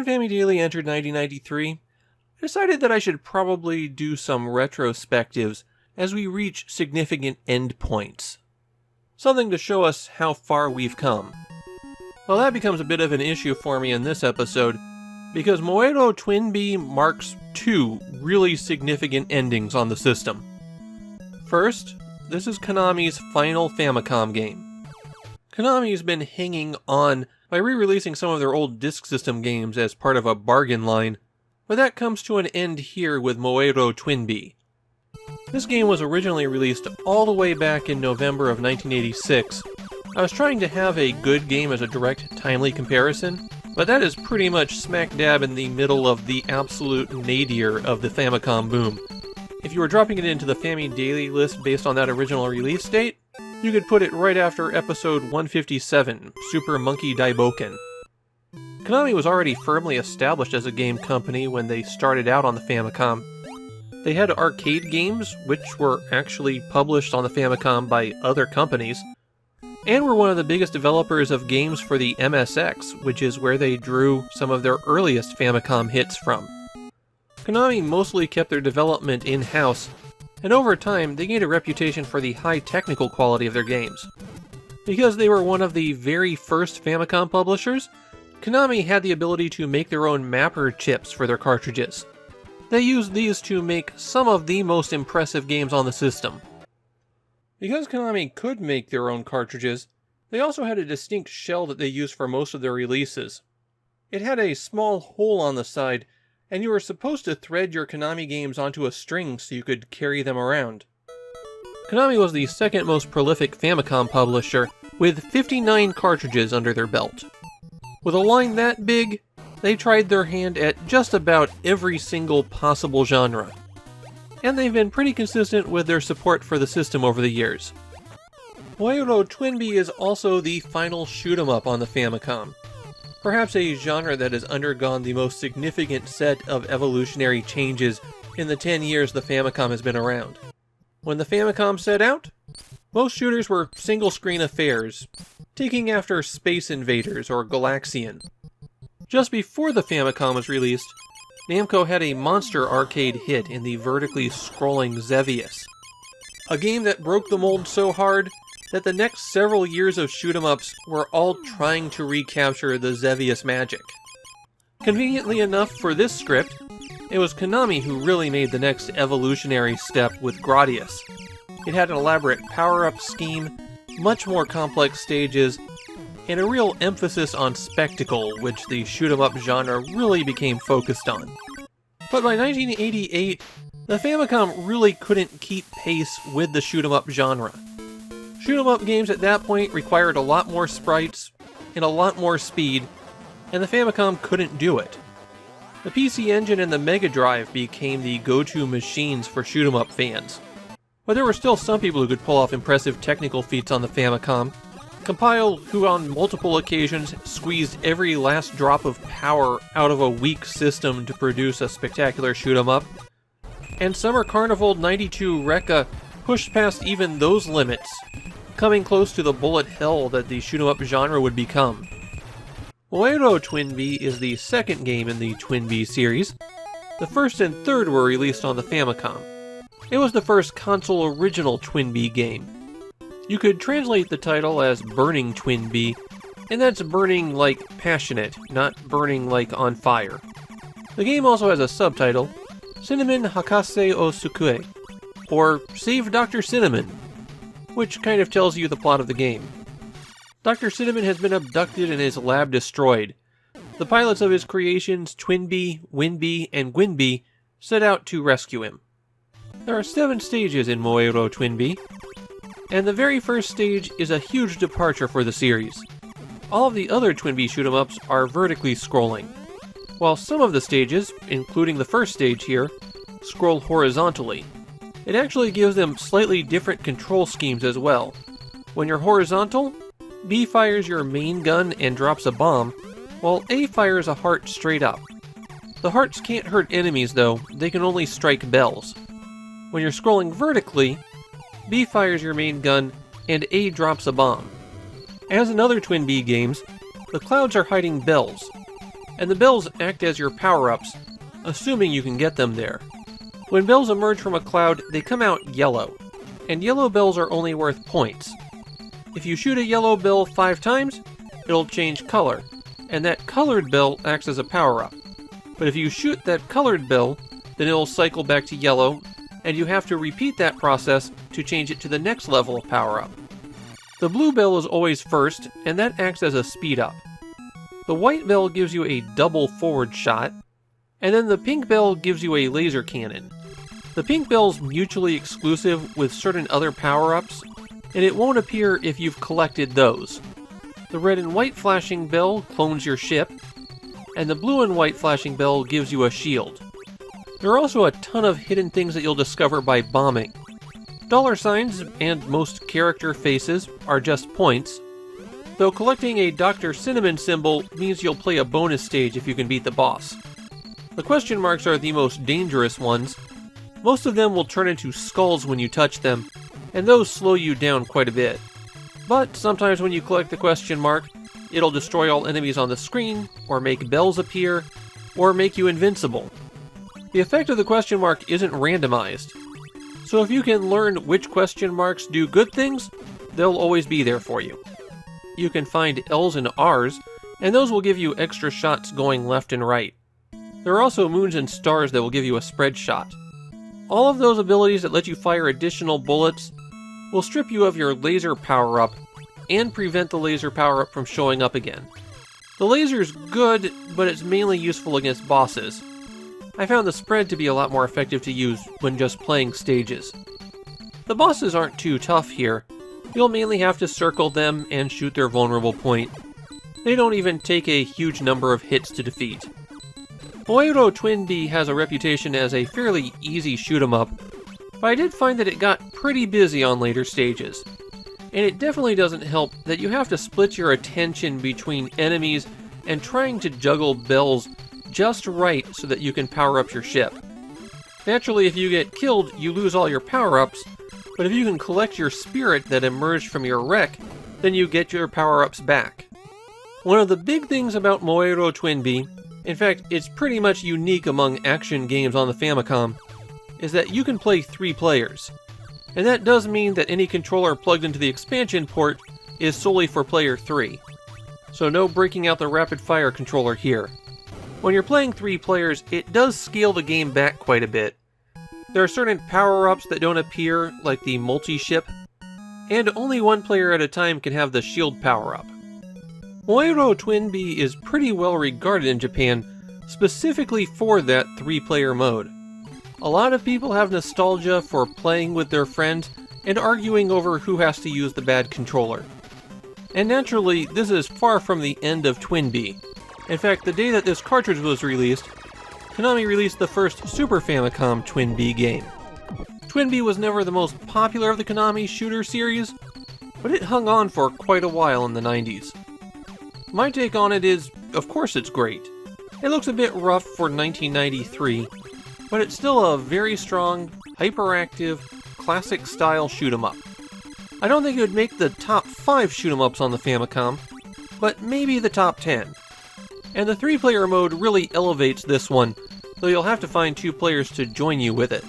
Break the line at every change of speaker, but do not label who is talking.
When Famidaily entered 1993, I decided that I should probably do some retrospectives as we reach significant endpoints. Something to show us how far we've come. Well, that becomes a bit of an issue for me in this episode, because Moero Twinbee marks two really significant endings on the system. First, this is Konami's final Famicom game. Konami's been hanging on by re-releasing some of their old disk system games as part of a bargain line, but that comes to an end here with Moero Twinbee. This game was originally released all the way back in November of 1986. I was trying to have a good game as a direct, timely comparison, but that is pretty much smack dab in the middle of the absolute nadir of the Famicom boom. If you were dropping it into the Famidaily list based on that original release date, you could put it right after episode 157, Super Monkey Daiboken. Konami was already firmly established as a game company when they started out on the Famicom. They had arcade games, which were actually published on the Famicom by other companies, and were one of the biggest developers of games for the MSX, which is where they drew some of their earliest Famicom hits from. Konami mostly kept their development in-house, and over time they gained a reputation for the high technical quality of their games. Because they were one of the very first Famicom publishers, Konami had the ability to make their own mapper chips for their cartridges. They used these to make some of the most impressive games on the system. Because Konami could make their own cartridges, they also had a distinct shell that they used for most of their releases. It had a small hole on the side, and you were supposed to thread your Konami games onto a string so you could carry them around. Konami was the second most prolific Famicom publisher, with 59 cartridges under their belt. With a line that big, they tried their hand at just about every single possible genre. And they've been pretty consistent with their support for the system over the years. Moero Twinbee is also the final shoot-'em-up on the Famicom. Perhaps a genre that has undergone the most significant set of evolutionary changes in the 10 years the Famicom has been around. When the Famicom set out, most shooters were single-screen affairs, taking after Space Invaders or Galaxian. Just before the Famicom was released, Namco had a monster arcade hit in the vertically scrolling Xevious, a game that broke the mold so hard that the next several years of shoot-'em-ups were all trying to recapture the Xevious magic. Conveniently enough for this script, it was Konami who really made the next evolutionary step with Gradius. It had an elaborate power-up scheme, much more complex stages, and a real emphasis on spectacle, which the shoot-'em-up genre really became focused on. But by 1988, the Famicom really couldn't keep pace with the shoot-'em-up genre. Shoot-'em-up games at that point required a lot more sprites and a lot more speed, and the Famicom couldn't do it. The PC Engine and the Mega Drive became the go-to machines for shoot-'em-up fans. But there were still some people who could pull off impressive technical feats on the Famicom. Compile, who on multiple occasions squeezed every last drop of power out of a weak system to produce a spectacular shoot-'em-up. And Summer Carnival 92 Rekka pushed past even those limits, coming close to the bullet hell that the shoot-'em-up genre would become. Moero Twinbee is the second game in the Twinbee series. The first and third were released on the Famicom. It was the first console original Twinbee game. You could translate the title as Burning Twinbee, and that's burning like passionate, not burning like on fire. The game also has a subtitle, Cinnamon Hakase o Sukue, or Save Dr. Cinnamon, which kind of tells you the plot of the game. Dr. Cinnamon has been abducted and his lab destroyed. The pilots of his creations, Twinbee, Winbee, and Gwynbee, set out to rescue him. There are 7 stages in Moero Twinbee, and the very first stage is a huge departure for the series. All of the other Twinbee shoot-'em-ups are vertically scrolling, while some of the stages, including the first stage here, scroll horizontally. It actually gives them slightly different control schemes as well. When you're horizontal, B fires your main gun and drops a bomb, while A fires a heart straight up. The hearts can't hurt enemies though, they can only strike bells. When you're scrolling vertically, B fires your main gun and A drops a bomb. As in other Twinbee games, the clouds are hiding bells. and the bells act as your power-ups, assuming you can get them there. When bells emerge from a cloud, they come out yellow, and yellow bells are only worth points. If you shoot a yellow bell 5 times, it'll change color, and that colored bell acts as a power-up. But if you shoot that colored bell, then it'll cycle back to yellow, and you have to repeat that process to change it to the next level of power-up. The blue bell is always first, and that acts as a speed-up. The white bell gives you a double forward shot, and then the pink bell gives you a laser cannon. The pink bell's mutually exclusive with certain other power-ups, and it won't appear if you've collected those. The red and white flashing bell clones your ship, and the blue and white flashing bell gives you a shield. There are also a ton of hidden things that you'll discover by bombing. Dollar signs and most character faces are just points, though collecting a Dr. Cinnamon symbol means you'll play a bonus stage if you can beat the boss. The question marks are the most dangerous ones. Most of them will turn into skulls when you touch them, and those slow you down quite a bit. But sometimes when you collect the question mark, it'll destroy all enemies on the screen, or make bells appear, or make you invincible. The effect of the question mark isn't randomized, so if you can learn which question marks do good things, they'll always be there for you. You can find L's and R's, and those will give you extra shots going left and right. There are also moons and stars that will give you a spread shot. All of those abilities that let you fire additional bullets will strip you of your laser power-up and prevent the laser power-up from showing up again. The laser's good, but it's mainly useful against bosses. I found the spread to be a lot more effective to use when just playing stages. The bosses aren't too tough here. You'll mainly have to circle them and shoot their vulnerable point. They don't even take a huge number of hits to defeat. Moero Twinbee has a reputation as a fairly easy shoot-'em-up, but I did find that it got pretty busy on later stages. And it definitely doesn't help that you have to split your attention between enemies and trying to juggle bells just right so that you can power up your ship. Naturally, if you get killed, you lose all your power-ups, but if you can collect your spirit that emerged from your wreck, then you get your power-ups back. One of the big things about Moero Twinbee, in fact, it's pretty much unique among action games on the Famicom, is that you can play 3 players. And that does mean that any controller plugged into the expansion port is solely for player 3. So no breaking out the rapid-fire controller here. When you're playing 3 players, it does scale the game back quite a bit. There are certain power-ups that don't appear, like the multi-ship, and only 1 player at a time can have the shield power-up. Moero Twinbee is pretty well regarded in Japan, specifically for that 3-player mode. A lot of people have nostalgia for playing with their friends and arguing over who has to use the bad controller. And naturally, this is far from the end of Twinbee. In fact, the day that this cartridge was released, Konami released the first Super Famicom Twinbee game. Twinbee was never the most popular of the Konami shooter series, but it hung on for quite a while in the 90s. My take on it is, of course it's great. It looks a bit rough for 1993, but it's still a very strong, hyperactive, classic-style shoot-'em-up. I don't think it would make the top 5 shoot-'em-ups on the Famicom, but maybe the top 10. And the 3-player mode really elevates this one, though you'll have to find 2 players to join you with it.